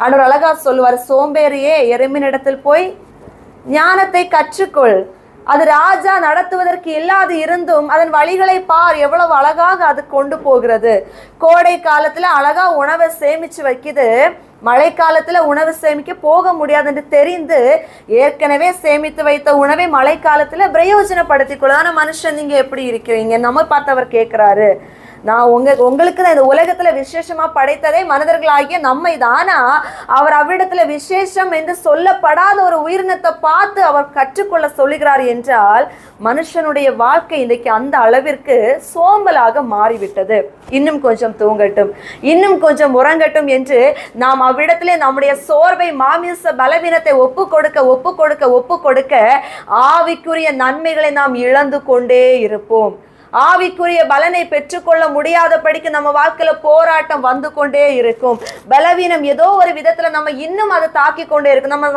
ஆண்டவர் அழகா சொல்லுவார், சோம்பேறியே எருமினிடத்தில் போய் ஞானத்தை கற்றுக்கொள். அது ராஜா நடத்துவதற்கு இல்லாது இருந்தும் அதன் வழிகளை பார், எவ்வளவு அழகாக அது கொண்டு போகிறது. கோடை காலத்துல அழகா உணவை சேமிச்சு வைக்குது, மழை காலத்துல உணவு சேமிக்க போக முடியாது என்று தெரிந்து ஏற்கனவே சேமித்து வைத்த உணவை மழை காலத்துல பிரயோஜனப்படுத்திக் கொள்ள. ஆனா மனுஷன் நீங்க எப்படி இருக்கிறீங்க? நம்ம பார்த்தவர் கேட்கிறாரு, நான் உங்களுக்கு தான் இந்த உலகத்துல விசேஷமா படைத்ததே மனிதர்களாகிய நம்மை தானா. அவர் அவ்விடத்துல விசேஷம் என்று சொல்லப்படாத ஒரு உயிரினத்தை பார்த்து அவர் கற்றுக்கொள்ள சொல்லுகிறார் என்றால் மனுஷனுடைய வாழ்க்கை இன்றைக்கு அந்த அளவிற்கு சோம்பலாக மாறிவிட்டது. இன்னும் கொஞ்சம் தூங்கட்டும், இன்னும் கொஞ்சம் உறங்கட்டும் என்று நாம் அவ்விடத்திலே நம்முடைய சோர்வை, மாமிச பலவீனத்தை ஒப்பு கொடுக்க ஆவிக்குரிய நன்மைகளை நாம் இழந்து கொண்டே இருப்போம். ஆவிக்குரிய பலனை பெற்றுக்கொள்ள முடியாதபடிக்கு நம்ம வாழ்க்கையில போராட்டம் வந்து கொண்டே இருக்கும். பலவீனம் ஏதோ ஒரு விதத்துல நம்ம இன்னும் அதை தாக்கி கொண்டே இருக்கும். நம்ம